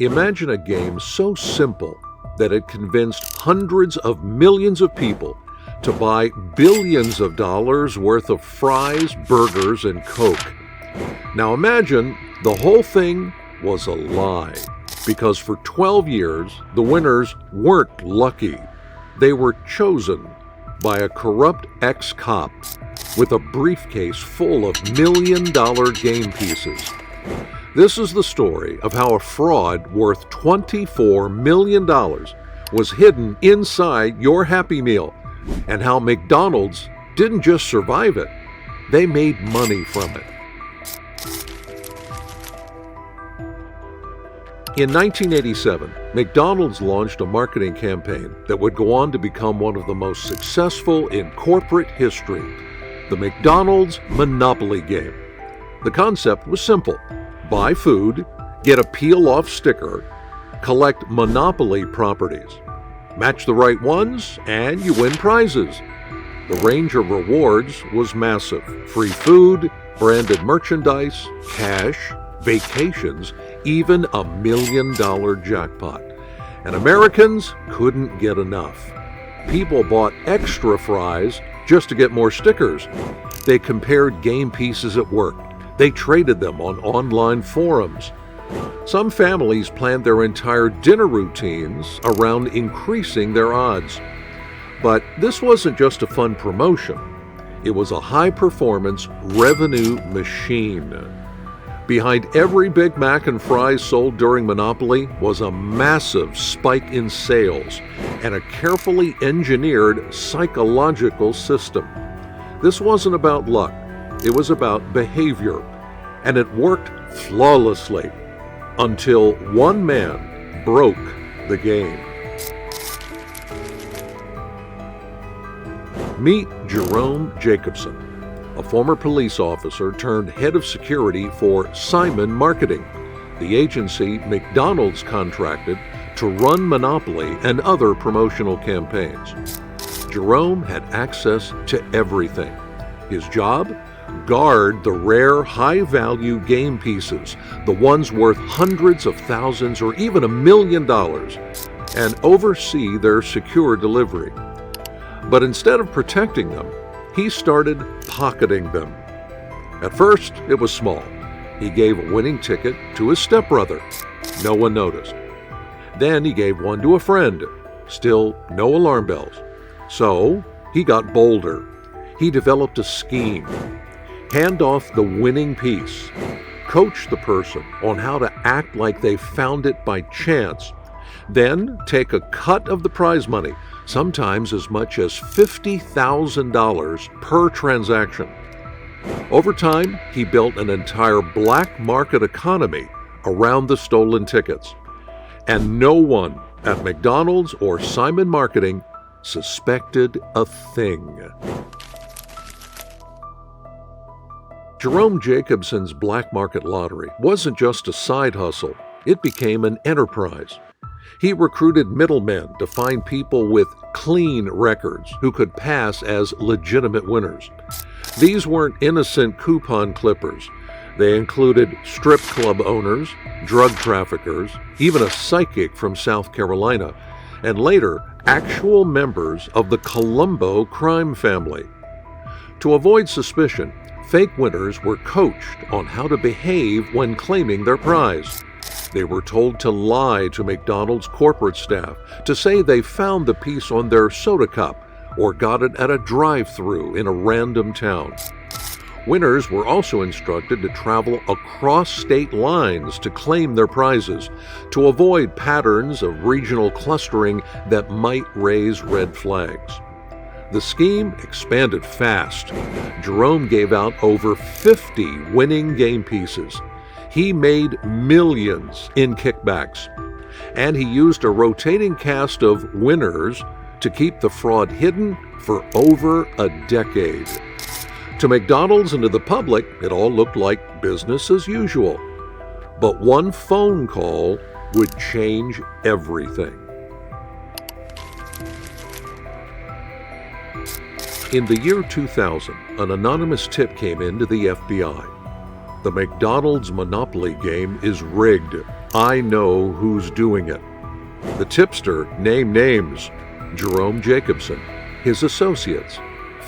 Imagine a game so simple that it convinced hundreds of millions of people to buy billions of dollars worth of fries, burgers, and Coke. Now imagine the whole thing was a lie, because for 12 years, the winners weren't lucky. They were chosen by a corrupt ex-cop with a briefcase full of million-dollar game pieces. This is the story of how a fraud worth $24 million was hidden inside your Happy Meal, and how McDonald's didn't just survive it, they made money from it. In 1987, McDonald's launched a marketing campaign that would go on to become one of the most successful in corporate history, the McDonald's Monopoly game. The concept was simple. Buy food, get a peel-off sticker, collect Monopoly properties. Match the right ones, and you win prizes. The range of rewards was massive. Free food, branded merchandise, cash, vacations, even a $1 million jackpot. And Americans couldn't get enough. People bought extra fries just to get more stickers. They compared game pieces at work. They traded them on online forums. Some families planned their entire dinner routines around increasing their odds. But this wasn't just a fun promotion. It was a high-performance revenue machine. Behind every Big Mac and fries sold during Monopoly was a massive spike in sales and a carefully engineered psychological system. This wasn't about luck. It was about behavior, and it worked flawlessly until one man broke the game. Meet Jerome Jacobson, a former police officer turned head of security for Simon Marketing, the agency McDonald's contracted to run Monopoly and other promotional campaigns. Jerome had access to everything. His job? Guard the rare, high-value game pieces, the ones worth hundreds of thousands or even $1 million, and oversee their secure delivery. But instead of protecting them, he started pocketing them. At first, it was small. He gave a winning ticket to his stepbrother. No one noticed. Then he gave one to a friend. Still, no alarm bells. So, he got bolder. He developed a scheme. Hand off the winning piece. Coach the person on how to act like they found it by chance. Then take a cut of the prize money, sometimes as much as $50,000 per transaction. Over time, he built an entire black market economy around the stolen tickets. And no one at McDonald's or Simon Marketing suspected a thing. Jerome Jacobson's black market lottery wasn't just a side hustle, it became an enterprise. He recruited middlemen to find people with clean records who could pass as legitimate winners. These weren't innocent coupon clippers. They included strip club owners, drug traffickers, even a psychic from South Carolina, and later actual members of the Colombo crime family. To avoid suspicion, fake winners were coached on how to behave when claiming their prize. They were told to lie to McDonald's corporate staff, to say they found the piece on their soda cup or got it at a drive-thru in a random town. Winners were also instructed to travel across state lines to claim their prizes, to avoid patterns of regional clustering that might raise red flags. The scheme expanded fast. Jerome gave out over 50 winning game pieces. He made millions in kickbacks. And he used a rotating cast of winners to keep the fraud hidden for over a decade. To McDonald's and to the public, it all looked like business as usual. But one phone call would change everything. In the year 2000, an anonymous tip came in to the FBI. The McDonald's Monopoly game is rigged. I know who's doing it. The tipster named names: Jerome Jacobson, his associates,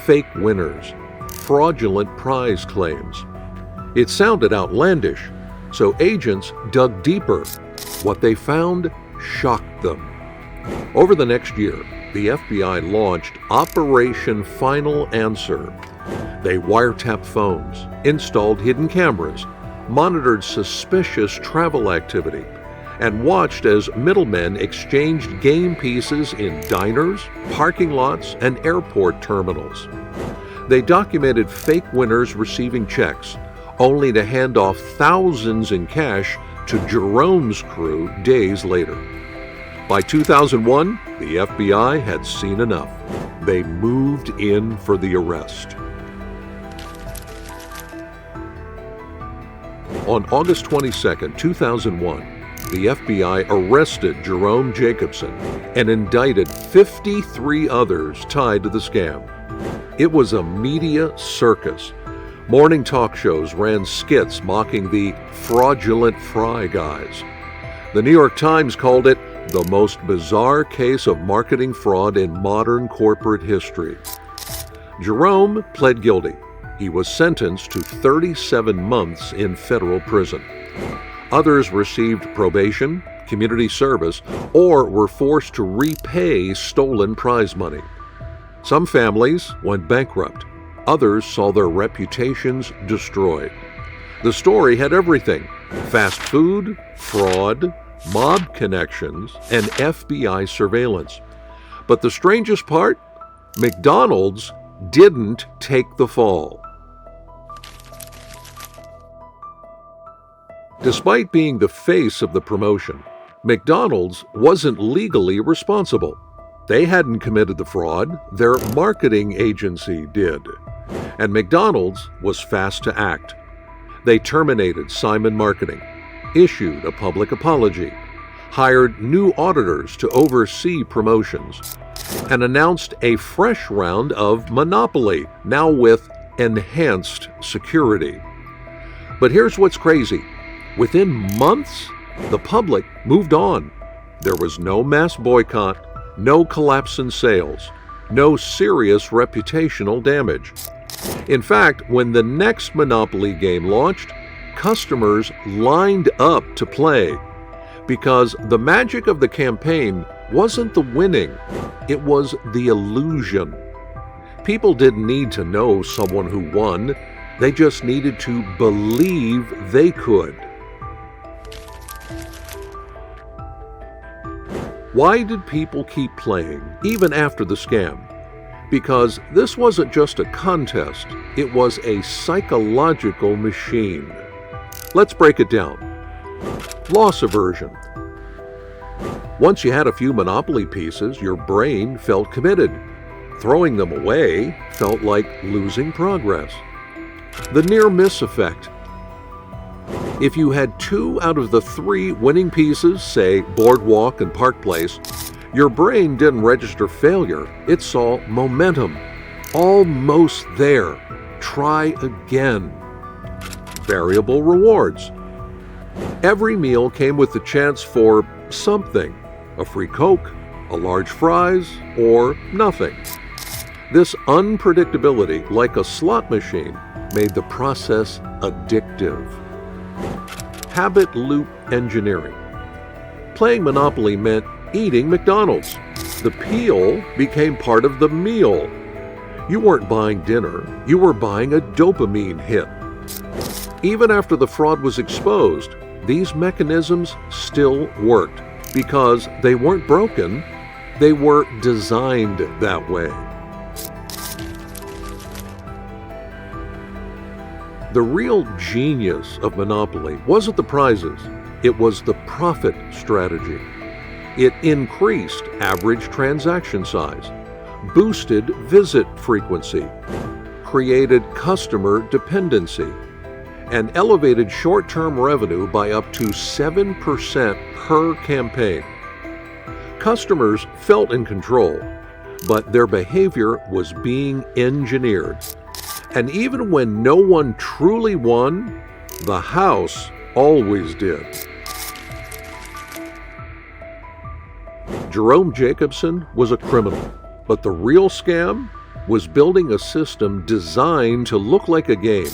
fake winners, fraudulent prize claims. It sounded outlandish, so agents dug deeper. What they found shocked them. Over the next year, the FBI launched Operation Final Answer. They wiretapped phones, installed hidden cameras, monitored suspicious travel activity, and watched as middlemen exchanged game pieces in diners, parking lots, and airport terminals. They documented fake winners receiving checks, only to hand off thousands in cash to Jerome's crew days later. By 2001, the FBI had seen enough. They moved in for the arrest. On August 22, 2001, the FBI arrested Jerome Jacobson and indicted 53 others tied to the scam. It was a media circus. Morning talk shows ran skits mocking the fraudulent Fry guys. The New York Times called it the most bizarre case of marketing fraud in modern corporate history. Jerome pled guilty. He was sentenced to 37 months in federal prison. Others received probation, community service, or were forced to repay stolen prize money. Some families went bankrupt. Others saw their reputations destroyed. The story had everything: fast food, fraud, mob connections, and FBI surveillance. But the strangest part? McDonald's didn't take the fall. Despite being the face of the promotion, McDonald's wasn't legally responsible. They hadn't committed the fraud, their marketing agency did. And McDonald's was fast to act. They terminated Simon Marketing, issued a public apology, hired new auditors to oversee promotions, and announced a fresh round of monopoly, now with enhanced security. But here's what's crazy. Within months, the public moved on. There was no mass boycott, no collapse in sales, no serious reputational damage. In fact, when the next Monopoly game launched, customers lined up to play because the magic of the campaign wasn't the winning, it was the illusion. People didn't need to know someone who won, they just needed to believe they could. Why did people keep playing, even after the scam? Because this wasn't just a contest, it was a psychological machine. Let's break it down. Loss aversion. Once you had a few Monopoly pieces, your brain felt committed. Throwing them away felt like losing progress. The near-miss effect. If you had 2 out of the 3 winning pieces, say Boardwalk and Park Place, your brain didn't register failure, it saw momentum. Almost there. Try again. Variable rewards. Every meal came with the chance for something: a free Coke, a large fries, or nothing. This unpredictability, like a slot machine, made the process addictive. Habit loop engineering. Playing Monopoly meant eating McDonald's. The peel became part of the meal. You weren't buying dinner, you were buying a dopamine hit. Even after the fraud was exposed, these mechanisms still worked because they weren't broken, they were designed that way. The real genius of Monopoly wasn't the prizes, it was the profit strategy. It increased average transaction size, boosted visit frequency, created customer dependency, and elevated short-term revenue by up to 7% per campaign. Customers felt in control, but their behavior was being engineered. And even when no one truly won, the house always did. Jerome Jacobson was a criminal, but the real scam was building a system designed to look like a game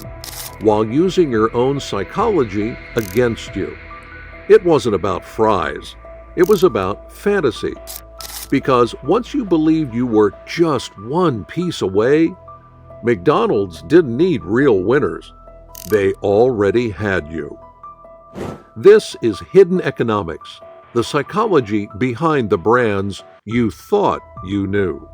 while using your own psychology against you. It wasn't about fries. It was about fantasy. Because once you believed you were just one piece away, McDonald's didn't need real winners. They already had you. This is hidden economics, the psychology behind the brands you thought you knew.